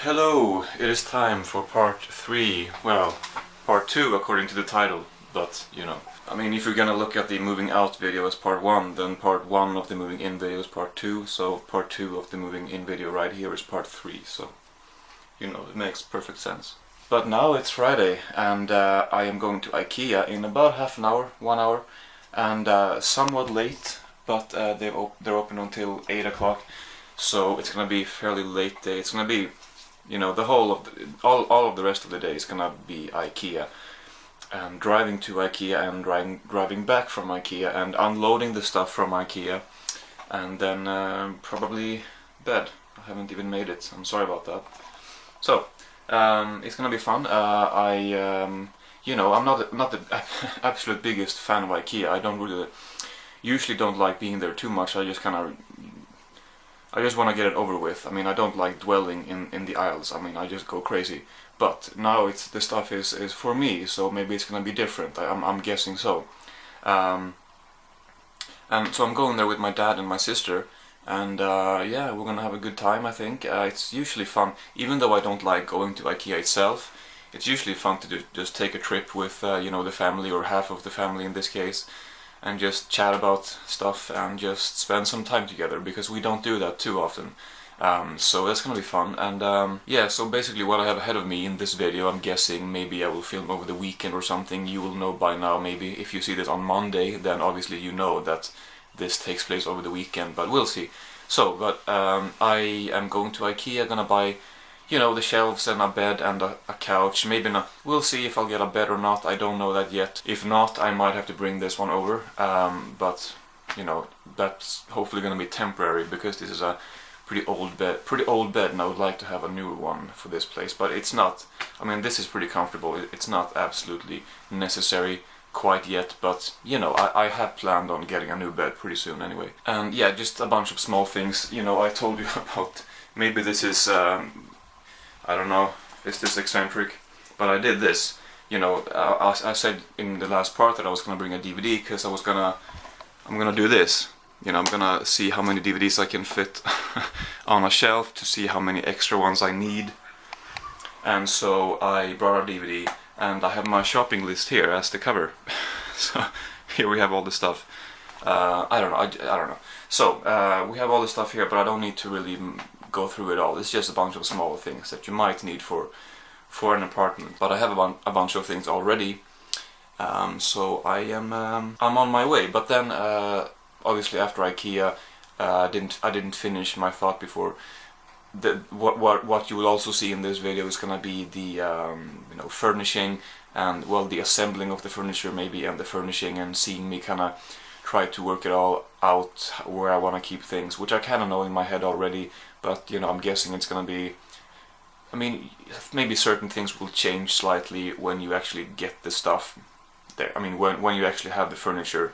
Hello, it is time for part 3, well, part 2 according to the title, but you know. I mean, if you're gonna look at the moving out video as part 1, then part 1 of the moving in video is part 2, so part 2 of the moving in video right here is part 3, so, you know, it makes perfect sense. But now it's Friday, and I am going to Ikea in about half an hour, 1 hour, and somewhat late, but they're open until 8 o'clock, so it's gonna be a fairly late day. It's gonna be, you know, the whole of all of the rest of the day is gonna be Ikea, and driving to Ikea and driving back from Ikea and unloading the stuff from Ikea, and then probably bed. I haven't even made it. I'm sorry about that. So it's gonna be fun. You know, I'm not the absolute biggest fan of Ikea. I usually don't like being there too much. I just want to get it over with. I mean, I don't like dwelling in the aisles. I mean, I just go crazy. But now the stuff is for me, so maybe it's gonna be different. I'm guessing so. And so I'm going there with my dad and my sister, and yeah, we're gonna have a good time. I think it's usually fun, even though I don't like going to Ikea itself. It's usually fun to just take a trip with you know, the family, or half of the family in this case, and just chat about stuff and just spend some time together, because we don't do that too often. So that's gonna be fun. And yeah, so basically what I have ahead of me in this video, I'm guessing maybe I will film over the weekend or something. You will know by now, maybe if you see this on Monday, then obviously you know that this takes place over the weekend, but we'll see. So, but I am going to Ikea, gonna buy, you know, the shelves and a bed and a couch. Maybe not. We'll see if I'll get a bed or not. I don't know that yet. If not, I might have to bring this one over. But you know, that's hopefully going to be temporary, because this is a pretty old bed, and I would like to have a newer one for this place. But it's not. I mean, this is pretty comfortable. It's not absolutely necessary quite yet, but you know, I have planned on getting a new bed pretty soon anyway. And yeah, just a bunch of small things. You know, I told you about. Maybe this is. I don't know, is this eccentric? But I did this. You know, I said in the last part that I was gonna bring a DVD, because I'm gonna do this. You know, I'm gonna see how many DVDs I can fit on a shelf, to see how many extra ones I need. And so I brought a DVD, and I have my shopping list here as the cover. So here we have all the stuff. I don't know. So we have all the stuff here, but I don't need to really go through it all. It's just a bunch of small things that you might need for an apartment. But I have a bunch of things already, so I'm on my way. But then obviously after Ikea, I didn't finish my thought before. What you will also see in this video is gonna be the you know, furnishing, and well, the assembling of the furniture maybe, and the furnishing, and seeing me kind of try to work it all out where I want to keep things, which I kind of know in my head already. But you know, I'm guessing it's gonna be, I mean, maybe certain things will change slightly when you actually get the stuff there. I mean, when you actually have the furniture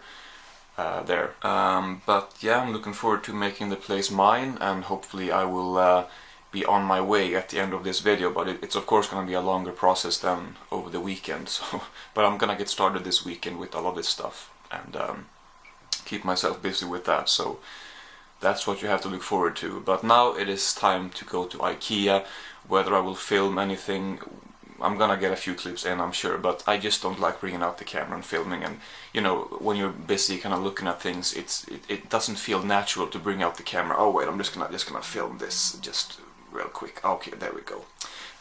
there. But yeah, I'm looking forward to making the place mine, and hopefully I will be on my way at the end of this video. But it's of course gonna be a longer process than over the weekend. So, but I'm gonna get started this weekend with all of this stuff, and keep myself busy with that. So that's what you have to look forward to. But now it is time to go to Ikea. Whether I will film anything, I'm gonna get a few clips in, I'm sure, but I just don't like bringing out the camera and filming. And you know, when you're busy kind of looking at things, it doesn't feel natural to bring out the camera. Oh wait, I'm just gonna film this just real quick. Okay, there we go,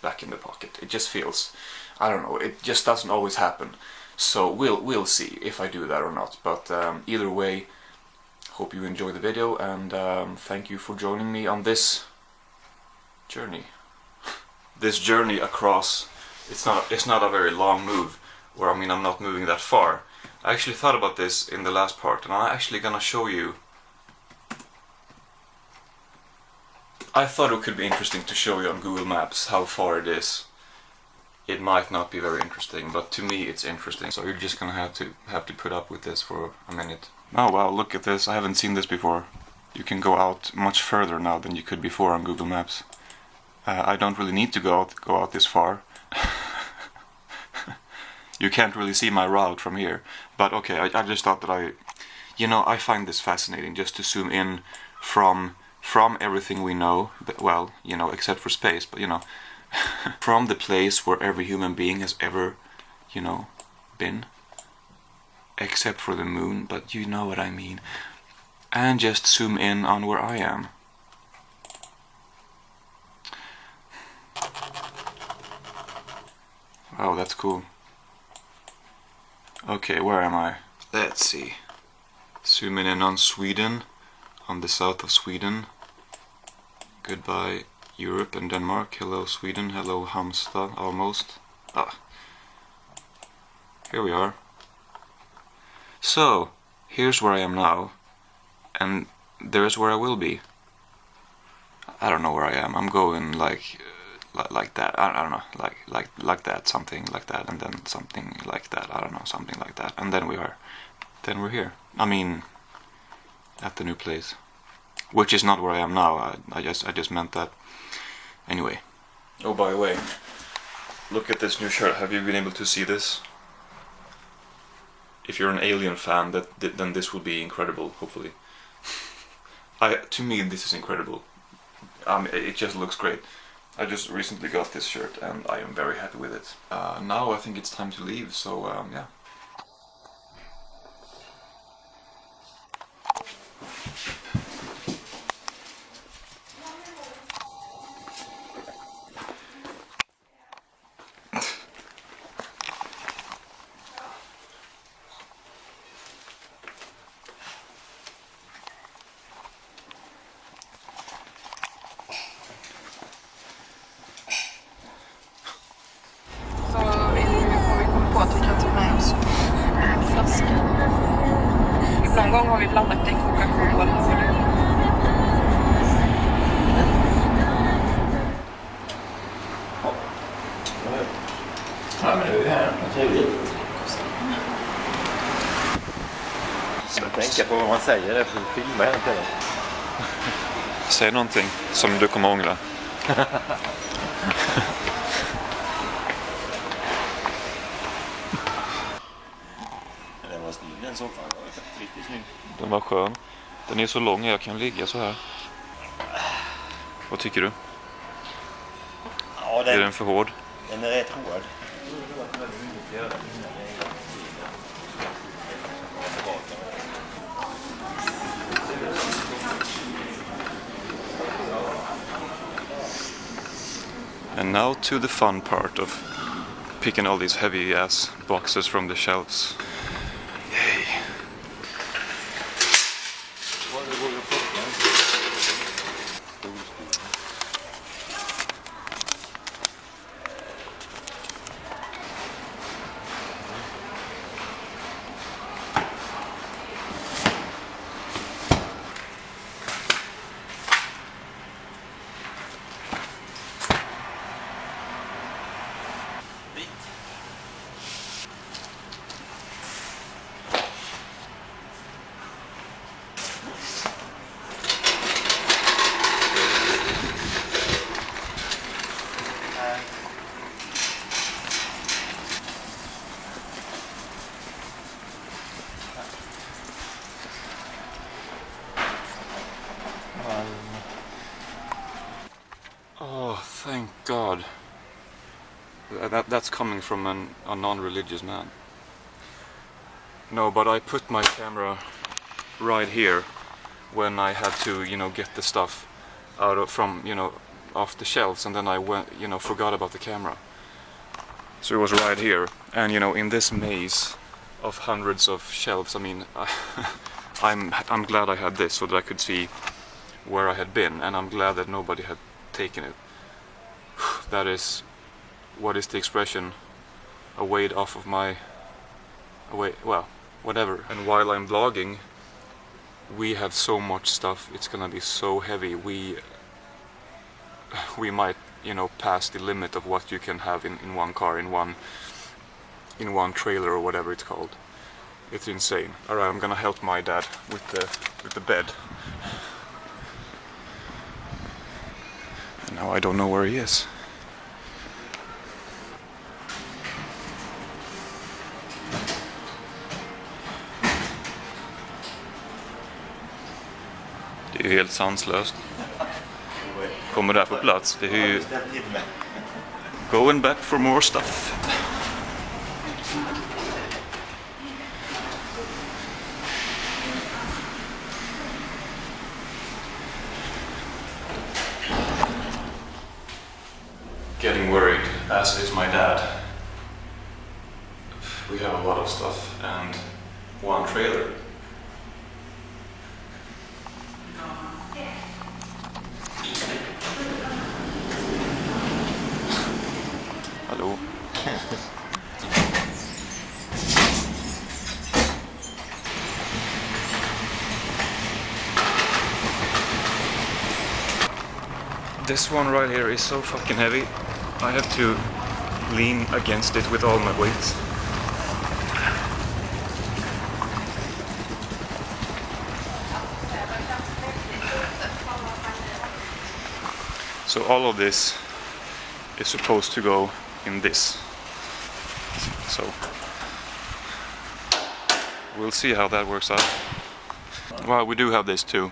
back in the pocket. It just feels, I don't know, it just doesn't always happen. So we'll see if I do that or not. But either way, hope you enjoy the video, and thank you for joining me on this journey. This journey across, it's not a very long move, or I mean, I'm not moving that far. I actually thought about this in the last part, and I'm actually gonna show you. I thought it could be interesting to show you on Google Maps how far it is. It might not be very interesting, but to me it's interesting. So you're just gonna have to put up with this for a minute. Oh wow, look at this. I haven't seen this before. You can go out much further now than you could before on Google Maps. I don't really need to go out this far. You can't really see my route from here. But okay, I just thought that I find this fascinating, just to zoom in from from everything we know, well, you know, except for space, but you know, from the place where every human being has ever, you know, been, except for the moon, but you know what I mean, and just zoom in on where I am. Oh, that's cool. Okay, where am I? Let's see. Zooming in on Sweden, on the south of Sweden. Goodbye Europe and Denmark. Hello Sweden, hello Halmstad, almost. Here we are. So, here's where I am now, and there's where I will be. I don't know where I am. I'm going like that. I don't know, like that, something like that, and then something like that. I don't know, something like that, and then we're here. I mean, at the new place, which is not where I am now. I just meant that. Anyway. Oh, by the way, look at this new shirt. Have you been able to see this? If you're an Alien fan, then this will be incredible. Hopefully, to me this is incredible. It just looks great. I just recently got this shirt and I am very happy with it. Now I think it's time to leave. So yeah. Någon gång har vi blandat det i Coca-Cola. Ja, men det är ju här. Vad trevligt. Jag tänker på vad man säger efter filmer hela tiden. Säg någonting som du kommer ångra. Den var snygg, den soffan var riktigt snygg. Den var skön. Den är så lång jag kan ligga så här. Vad tycker du? Ja, Är den för hård? Den är rätt hård. And now to the fun part of picking all these heavy ass boxes from the shelves. Yay! Oh, thank God. That's coming from a non-religious man. No, but I put my camera right here when I had to, you know, get the stuff from, you know, off the shelves, and then I went, you know, forgot about the camera. So it was right here, and you know, in this maze of hundreds of shelves, I mean, I'm glad I had this so that I could see where I had been, and I'm glad that nobody had taken it. That is, what is the expression? A weight off of my, well, whatever. And while I'm vlogging, we have so much stuff, it's gonna be so heavy. We might, you know, pass the limit of what you can have in one car, in one trailer or whatever it's called. It's insane. Alright, I'm gonna help my dad with the bed. And now I don't know where he is. Det är ju helt sanslöst. kommer det här på plats. Det är ju going back for more stuff. Getting worried, as is my dad. We have a lot of stuff and one trailer. Hallå. This one right here is so fucking heavy. I have to lean against it with all my weight. So all of this is supposed to go in this. So we'll see how that works out. Well, we do have this too.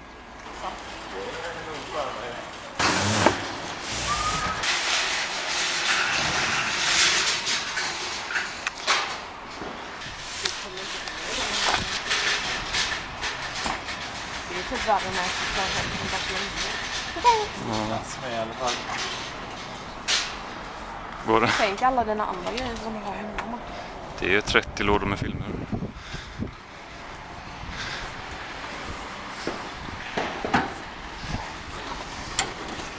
Går det? Tänk alla dina andra grejer som har hemma. Det är 30 lådor med filmer.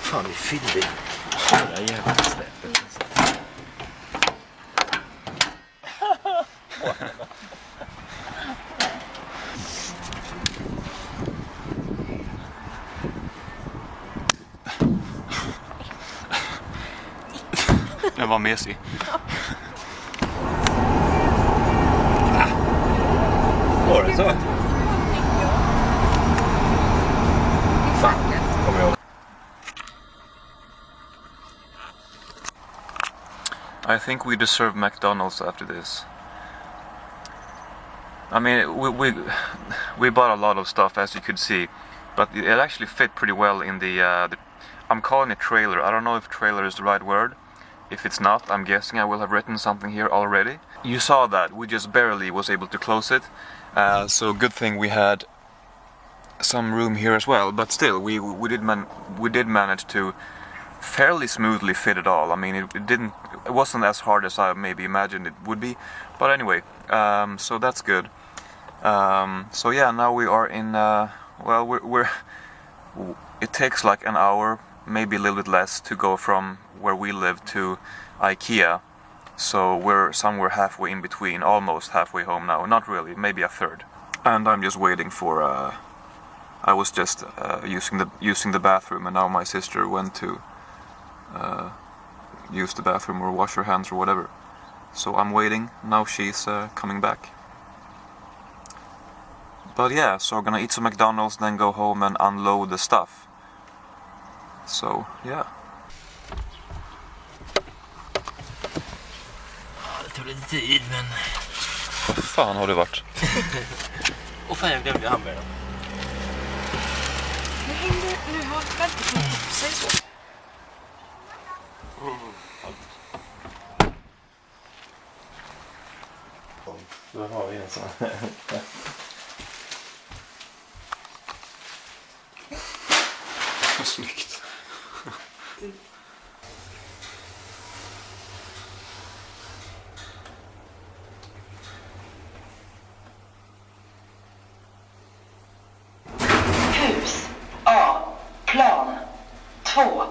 Fan, vi fyllde hela jävla släpet. Den var mesig. Var det så? Fan, kommer jag ihåg. I think we deserve McDonald's after this. I mean, we bought a lot of stuff, as you could see, but it actually fit pretty well in the I'm calling it trailer. I don't know if trailer is the right word. If it's not, I'm guessing I will have written something here already. You saw that, we just barely was able to close it. So good thing we had some room here as well, but still, we did manage to fairly smoothly fit it all. I mean, it wasn't as hard as I maybe imagined it would be, but anyway, so that's good. So yeah, now we are in, well, it takes like an hour, maybe a little bit less, to go from where we live to Ikea. So we're somewhere halfway in between, almost halfway home now. Not really, maybe a third. And I'm just waiting for. I was just using the bathroom, and now my sister went to use the bathroom or wash her hands or whatever. So I'm waiting. Now she's coming back. But yeah, so we're gonna eat some McDonald's, then go home and unload the stuff. So yeah. Det tog lite tid, men... Vad fan har det varit? Och fan, jag glömde hamburgaren. Nu har väldigt säg så. Då har vi en sån. Snyggt. Hus A, plan 2.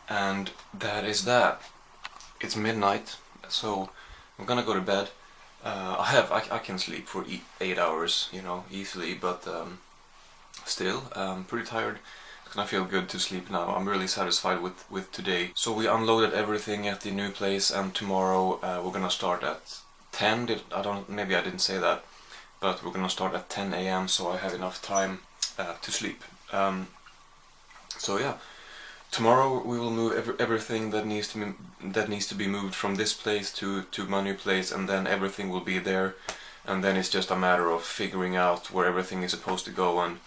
And that is that. It's midnight, so I'm gonna go to bed. I can sleep for 8 hours, you know, easily, but still, I'm pretty tired. It's gonna feel good to sleep now. I'm really satisfied with today. So we unloaded everything at the new place, and tomorrow we're gonna start at 10. Maybe I didn't say that, but we're gonna start at 10 a.m. so I have enough time to sleep. So yeah. Tomorrow we will move everything that needs to be moved from this place to my new place, and then everything will be there, and then it's just a matter of figuring out where everything is supposed to go. And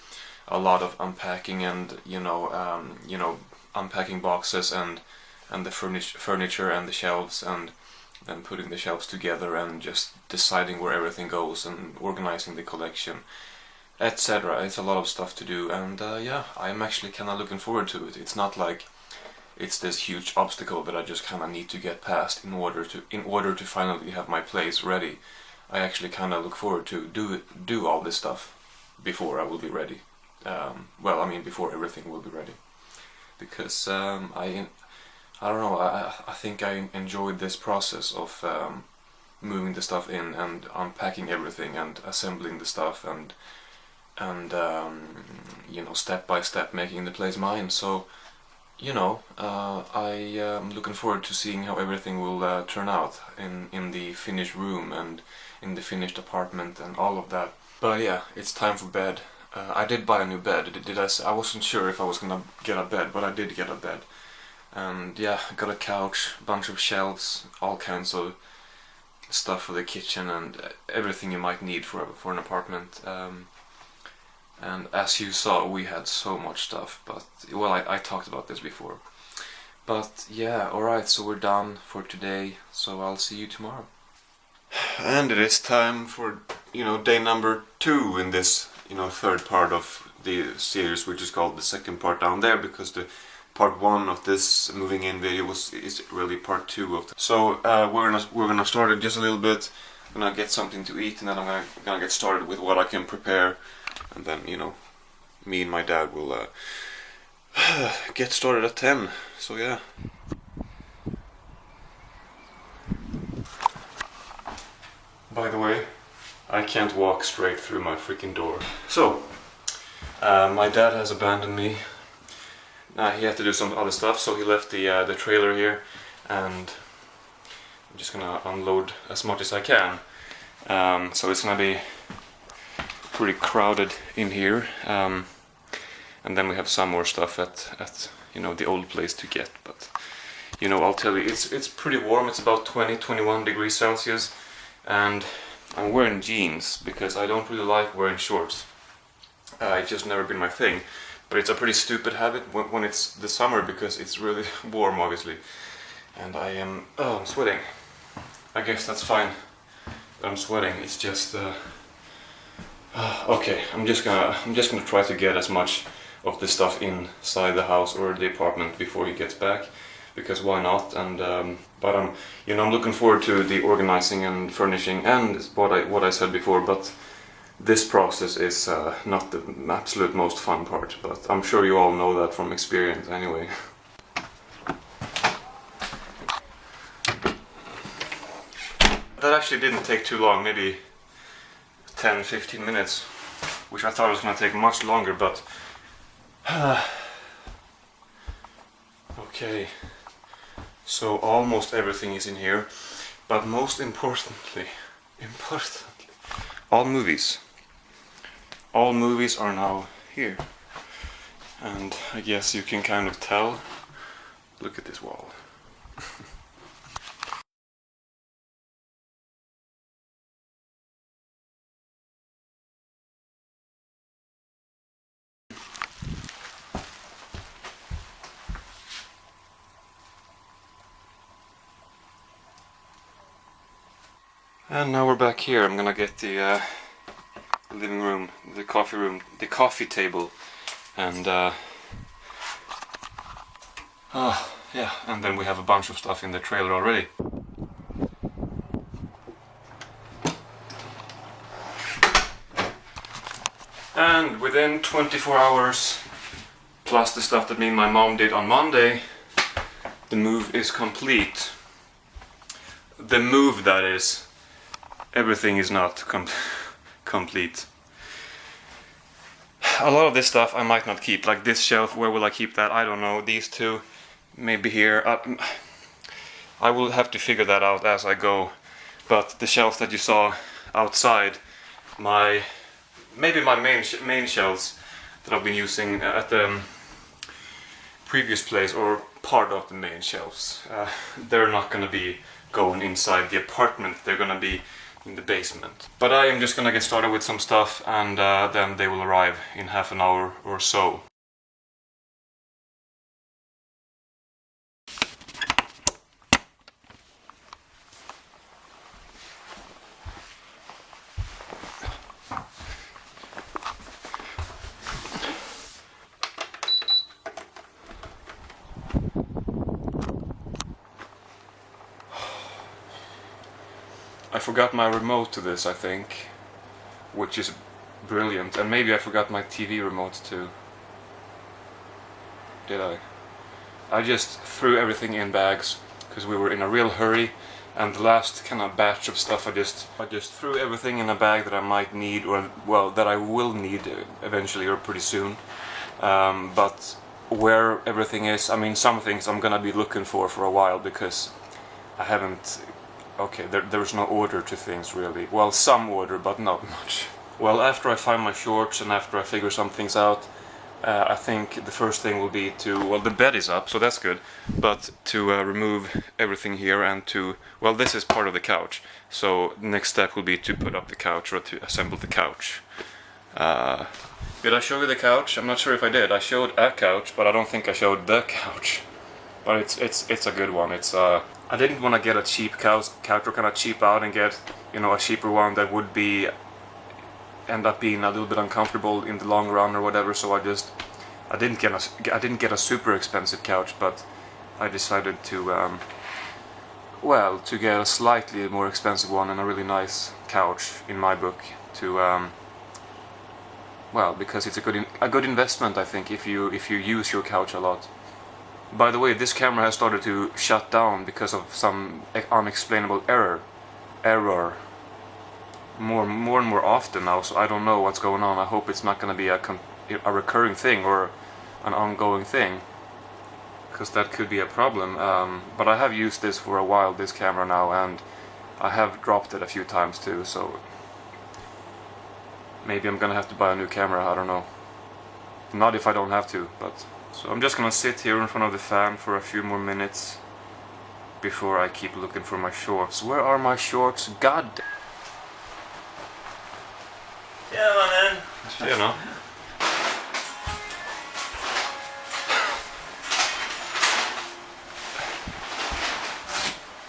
a lot of unpacking and unpacking boxes and the furniture and the shelves, and then putting the shelves together and just deciding where everything goes and organizing the collection, etc. It's a lot of stuff to do, and yeah, I'm actually kind of looking forward to it. It's not like it's this huge obstacle that I just kind of need to get past in order to finally have my place ready. I actually kind of look forward to do all this stuff before I will be ready. Well, I mean before everything will be ready, because I don't know, I think I enjoyed this process of moving the stuff in and unpacking everything and assembling the stuff and step by step making the place mine. So I am looking forward to seeing how everything will turn out in the finished room and in the finished apartment and all of that. But yeah, it's time for bed. I did buy a new bed. I wasn't sure if I was gonna get a bed, but I did get a bed. And yeah, I got a couch, a bunch of shelves, all kinds of stuff for the kitchen and everything you might need for an apartment. And as you saw, we had so much stuff, but well, I talked about this before. But yeah, alright, so we're done for today, so I'll see you tomorrow. And it is time for, day number 2 in this, third part of the series, which is called the second part down there, because the part 1 of this moving in video is really part 2 of so we're gonna start it just a little bit. I'm gonna get something to eat, and then I'm gonna get started with what I can prepare, and then me and my dad will get started at 10. So yeah. By the way, I can't walk straight through my freaking door. So my dad has abandoned me. He had to do some other stuff, so he left the trailer here, and I'm just gonna unload as much as I can. So it's gonna be pretty crowded in here, and then we have some more stuff at the old place to get. But I'll tell you, it's pretty warm. It's about 20-21 degrees Celsius, and I'm wearing jeans because I don't really like wearing shorts. It's just never been my thing. But it's a pretty stupid habit when it's the summer, because it's really warm, obviously. And I'm sweating. I guess that's fine that I'm sweating. It's just okay. I'm just gonna try to get as much of the stuff inside the house or the apartment before he gets back, because why not? And but I'm looking forward to the organizing and furnishing and what I said before. But this process is not the absolute most fun part, but I'm sure you all know that from experience anyway. That actually didn't take too long, maybe 10-15 minutes, which I thought was going to take much longer, but okay, so almost everything is in here, but most importantly, all movies are now here, and I guess you can kind of tell. Look at this wall. And now we're back here. I'm gonna get the living room, the coffee table, and yeah, and then we have a bunch of stuff in the trailer already. And within 24 hours, plus the stuff that me and my mom did on Monday, the move is complete. The move, that is. Everything is not complete. A lot of this stuff I might not keep, like this shelf. Where will I keep that? I don't know. These two, maybe here. I will have to figure that out as I go. But the shelf that you saw outside, maybe my main shelves that I've been using at the previous place, or part of the main shelves, they're not going to be going inside the apartment. They're going to be in the basement. But I am just gonna get started with some stuff, and then they will arrive in half an hour or so. I forgot my remote to this, I think, which is brilliant. And maybe I forgot my TV remote too. Did I? I just threw everything in bags because we were in a real hurry, and the last kind of batch of stuff I just threw everything in a bag that I might need, or well, that I will need eventually or pretty soon. But where everything is, I mean, some things I'm gonna be looking for a while because I haven't. Okay, there's no order to things really. Well, some order, but not much. Well, after I find my shorts and after I figure some things out, I think the first thing will be to, well, the bed is up, so that's good, but to remove everything here and to, well, this is part of the couch, so next step will be to put up the couch or to assemble the couch. Did I show you the couch? I'm not sure if I did. I showed a couch, but I don't think I showed the couch. But it's a good one. It's I didn't want to get a cheap couch or kind of cheap out and get, you know, a cheaper one that would be end up being a little bit uncomfortable in the long run or whatever. So I didn't get a super expensive couch, but I decided to well, to get a slightly more expensive one and a really nice couch in my book to well, because it's a good investment, I think, if you use your couch a lot. By the way, this camera has started to shut down because of some unexplainable error. More and more often now, so I don't know what's going on. I hope it's not going to be a recurring thing or an ongoing thing, because that could be a problem. But I have used this for a while, this camera now, and I have dropped it a few times too, so maybe I'm gonna have to buy a new camera, I don't know. Not if I don't have to, but... So I'm just gonna sit here in front of the fan for a few more minutes before I keep looking for my shorts. Where are my shorts? God damn. Yeah, man. You know.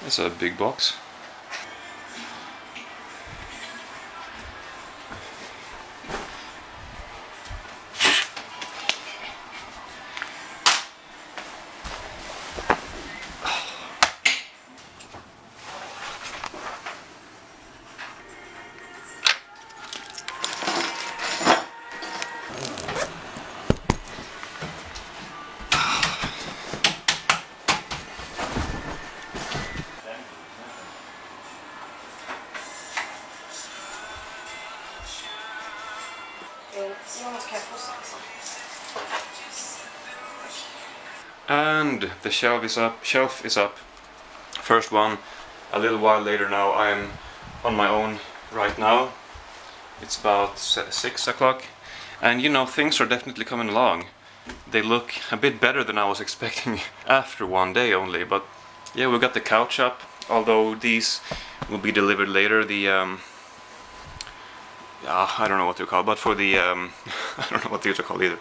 It's a big box. And the shelf is up. First one. A little while later now. I am on my own right now. It's about 6 o'clock, and you know, things are definitely coming along. They look a bit better than I was expecting after one day only, but yeah, we got the couch up, although these will be delivered later. The I don't know what they're called, but for the I don't know what these are called either.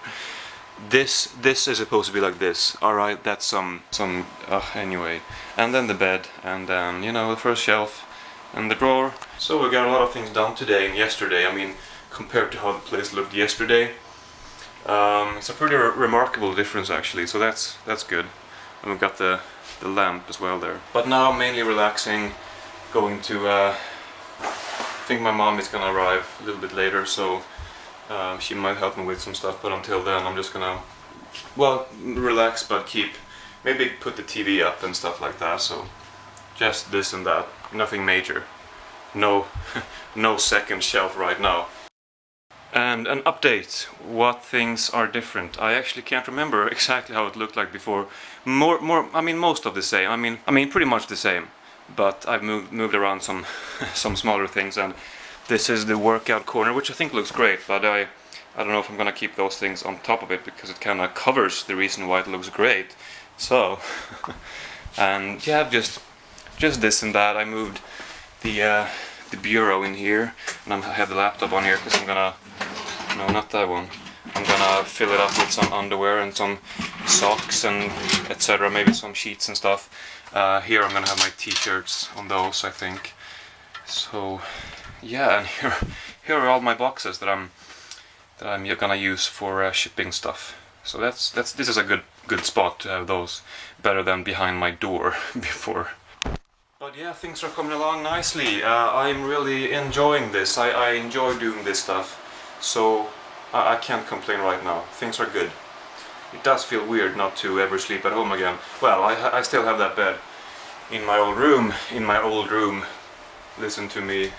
This is supposed to be like this. Alright, that's some anyway. And then the bed, and then, you know, the first shelf and the drawer. So we got a lot of things done today and yesterday. I mean, compared to how the place looked yesterday, it's a pretty remarkable difference actually, so that's good. And we've got the lamp as well there. But now mainly relaxing, going to I think my mom is gonna arrive a little bit later, so she might help me with some stuff, but until then I'm just gonna, well, relax, but maybe put the TV up and stuff like that, so just this and that, nothing major. No, no second shelf right now. And an update, what things are different. I actually can't remember exactly how it looked like before. I mean, most of the same. I mean, pretty much the same. But I've moved around some smaller things, and this is the workout corner, which I think looks great, but I don't know if I'm gonna keep those things on top of it, because it kind of covers the reason why it looks great. So, and yeah, just this and that. I moved the the bureau in here, and I have the laptop on here because I'm gonna, no, not that one. I'm gonna fill it up with some underwear and some socks and etc. Maybe some sheets and stuff. Here I'm gonna have my t-shirts on those, I think. So yeah, and here are all my boxes that I'm gonna use for shipping stuff. So this is a good spot to have those, better than behind my door before. But yeah, things are coming along nicely. I'm really enjoying this. I enjoy doing this stuff, so I can't complain right now. Things are good. It does feel weird not to ever sleep at home again. Well, I still have that bed in my old room. Listen to me.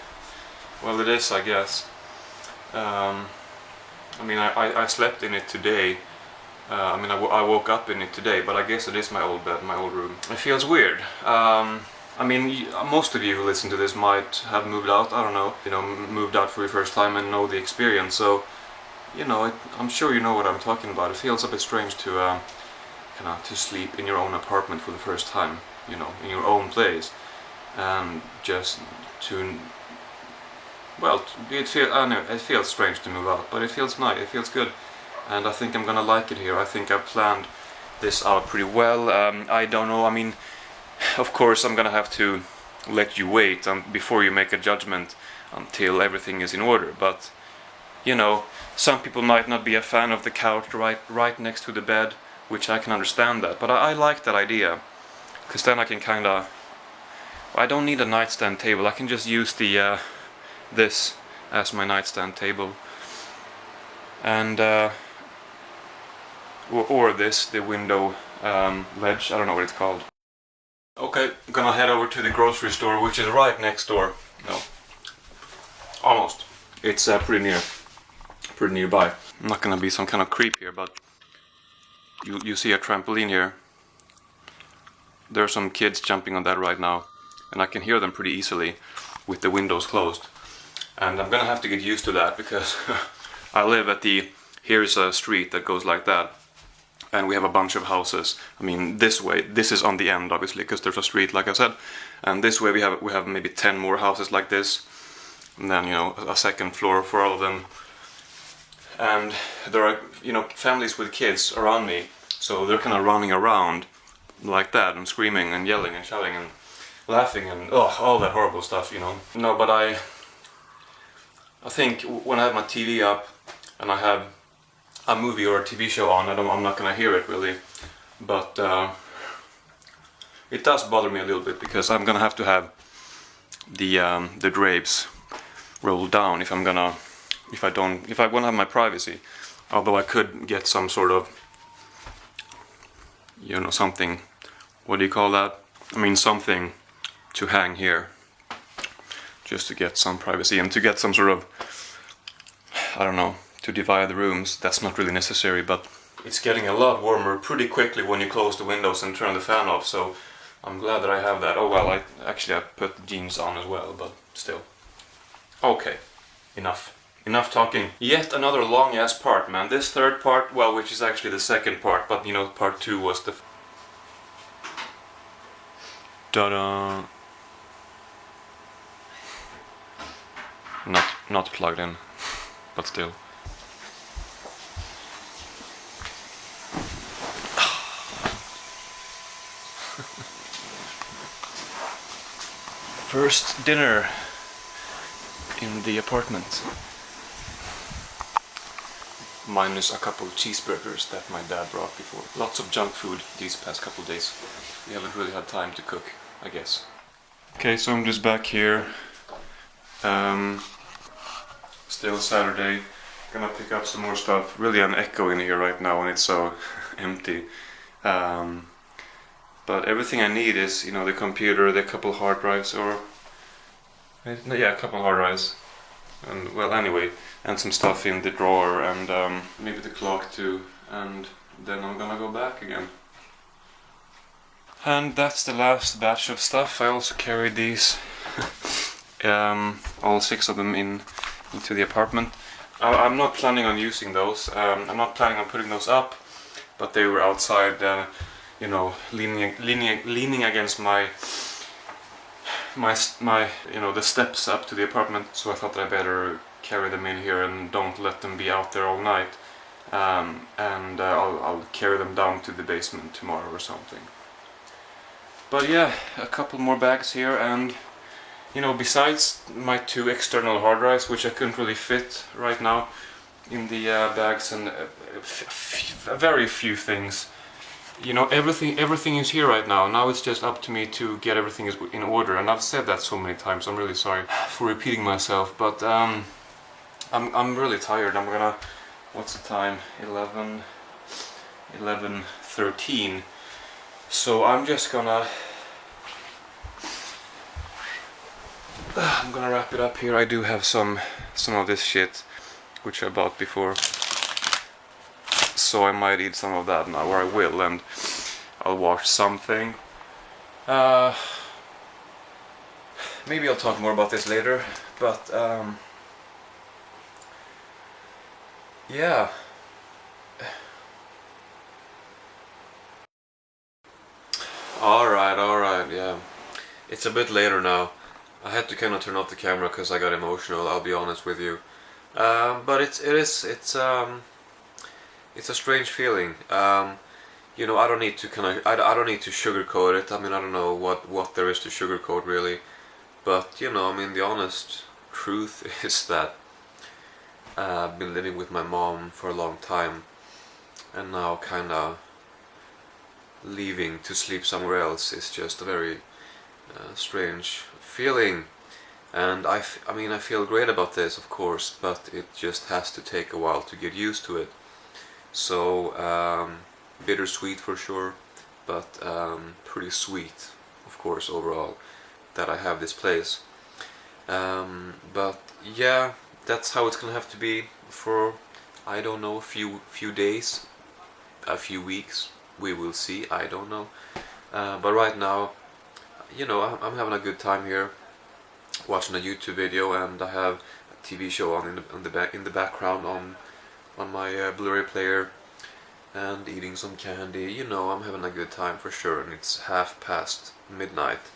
Well, it is, I guess. I mean, I slept in it today. I mean, I woke up in it today, but I guess it is my old bed, my old room. It feels weird. I mean, most of you who listen to this might have moved out, I don't know, you know, moved out for your first time and know the experience, so, you know, I'm sure you know what I'm talking about. It feels a bit strange to, to sleep in your own apartment for the first time, you know, in your own place, and just to, well, it feels strange to move out, but it feels nice, it feels good, and I think I'm gonna like it here. I think I've planned this out pretty well. I don't know, I mean, of course I'm gonna have to let you wait before you make a judgment until everything is in order, but, you know, some people might not be a fan of the couch right next to the bed, which I can understand that, but I like that idea, because then I can kinda, I don't need a nightstand table, I can just use the this as my nightstand table, and or this, the window ledge, I don't know what it's called. Okay, I'm gonna head over to the grocery store, which is right next door. No, almost. It's pretty nearby. I'm not gonna be some kind of creep here, but you see a trampoline here. There are some kids jumping on that right now, and I can hear them pretty easily with the windows closed. And I'm gonna have to get used to that, because I live at here's a street that goes like that, and we have a bunch of houses. I mean, this way, this is on the end obviously, because there's a street, like I said, and this way we have maybe 10 more houses like this, and then, you know, a second floor for all of them. And there are, you know, families with kids around me, so they're kind of running around like that and screaming and yelling and shouting and laughing and all that horrible stuff, you know. No, but I think when I have my TV up and I have a movie or a TV show on, I'm not gonna hear it really, but it does bother me a little bit, because I'm gonna have to have the drapes rolled down if I wanna have my privacy. Although I could get some sort of, you know, something, what do you call that? I mean, something to hang here, just to get some privacy and to get some sort of, I don't know, to divide the rooms. That's not really necessary, but it's getting a lot warmer pretty quickly when you close the windows and turn the fan off, so I'm glad that I have that. Oh well, I put the jeans on as well, but still. Okay, enough talking. Yet another long ass part, man. This third part, well, which is actually the second part, but you know, part 2 was the ta-da. Not plugged in, but still. First dinner in the apartment. Minus a couple of cheeseburgers that my dad brought before. Lots of junk food these past couple of days. We haven't really had time to cook, I guess. Okay, so I'm just back here. Still Saturday. Gonna pick up some more stuff. Really an echo in here right now and it's so empty. But everything I need is, you know, the computer, the couple hard drives, or yeah, a couple hard drives, and well, anyway, and some stuff in the drawer, and maybe the clock too, and then I'm gonna go back again. And that's the last batch of stuff. I also carried these, all 6 of them into the apartment. I'm not planning on using those. I'm not planning on putting those up, but they were outside. You know, leaning against my my the steps up to the apartment, so I thought I better carry them in here and don't let them be out there all night. And I'll carry them down to the basement tomorrow or something. But yeah, a couple more bags here, and besides my 2 external hard drives, which I couldn't really fit right now in the bags, and very few things. Everything is here right now. Now it's just up to me to get everything in order, and I've said that so many times. I'm really sorry for repeating myself, but I'm really tired. I'm gonna. What's the time? 11:13. So I'm just gonna. I'm gonna wrap it up here. I do have some of this shit, which I bought before. So I might eat some of that now, or I will, and I'll watch something. Maybe I'll talk more about this later, but yeah. Alright, yeah. It's a bit later now. I had to kind of turn off the camera because I got emotional, I'll be honest with you. But it's a strange feeling. I don't need to I don't need to sugarcoat it. I mean, I don't know what there is to sugarcoat really. But I mean, the honest truth is that I've been living with my mom for a long time, and now kind of leaving to sleep somewhere else is just a very strange feeling. And I mean, I feel great about this, of course, but it just has to take a while to get used to it. So bittersweet for sure, but pretty sweet, of course, overall, that I have this place. But yeah, that's how it's gonna have to be for, I don't know, a few days, a few weeks. We will see. I don't know. But right now, I'm having a good time here, watching a YouTube video, and I have a TV show on in the background on my Blu-ray player, and eating some candy. I'm having a good time for sure, and it's midnight,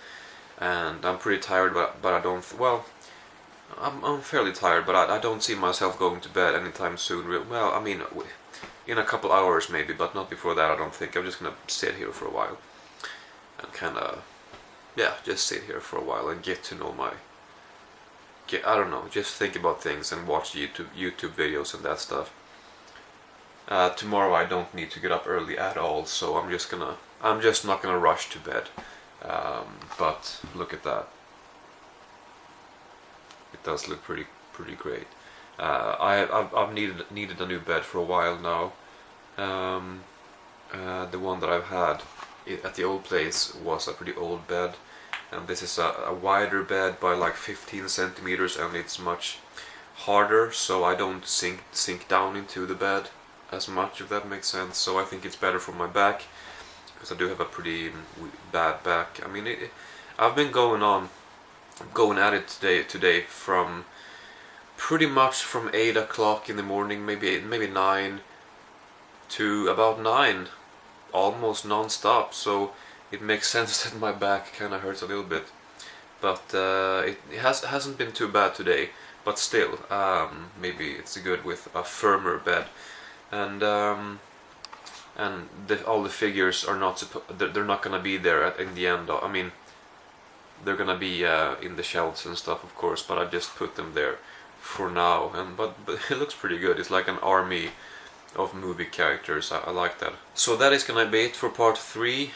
and I'm pretty tired, but I don't. Well, I'm fairly tired, but I don't see myself going to bed anytime soon. Well, I mean, in a couple hours maybe, but not before that, I don't think. I'm just gonna sit here for a while and kind of, yeah, just sit here for a while and get to know I don't know, just think about things and watch YouTube videos and that stuff. Tomorrow I don't need to get up early at all, so I'm just not gonna rush to bed. But look at that. It does look pretty great. I've needed a new bed for a while now. The one that I've had at the old place was a pretty old bed, and this is a wider bed by like 15 centimeters, and it's much harder, so I don't sink down into the bed as much, if that makes sense. So I think it's better for my back, because I do have a pretty bad back. I mean, I've been going at it today from pretty much from 8 o'clock in the morning, maybe 9 to about 9, almost non-stop. So it makes sense that my back kind of hurts a little bit, but it hasn't been too bad today. But still, maybe it's good with a firmer bed, and all the figures are they're not gonna be there in the end. I mean, they're gonna be in the shelves and stuff, of course, but I just put them there for now. But it looks pretty good. It's like an army of movie characters. I like that. So that is gonna be it for part 3,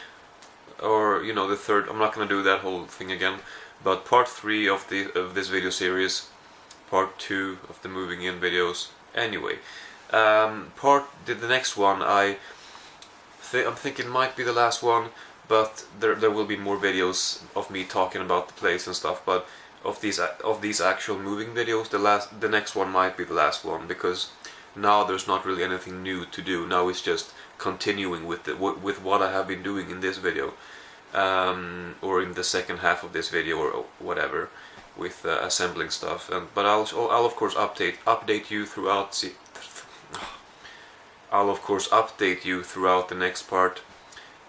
or the third. I'm not gonna do that whole thing again, but part 3 of this video series, part 2 of the moving in videos. Anyway, the next one I'm thinking might be the last one, but there will be more videos of me talking about the place and stuff. But of these actual moving videos, the next one might be the last one, because now there's not really anything new to do. Now it's just continuing with what I have been doing in this video, or in the second half of this video, or whatever, with assembling stuff. But I'll of course update you throughout. I'll of course update you throughout the next part,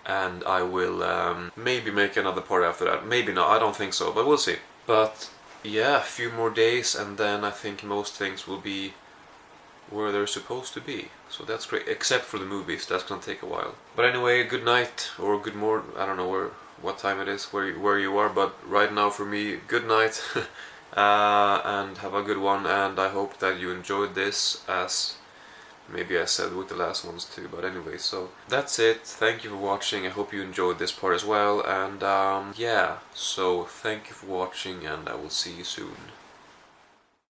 and I will maybe make another part after that. Maybe not, I don't think so, but we'll see. But yeah, a few more days and then I think most things will be where they're supposed to be. So that's great, except for the movies, that's gonna take a while. But anyway, good night or good morning, I don't know what time it is, where you are, but right now for me, good night. And have a good one, and I hope that you enjoyed this, as maybe I said with the last ones too, but anyway, so that's it. Thank you for watching, I hope you enjoyed this part as well, and yeah, so thank you for watching and I will see you soon.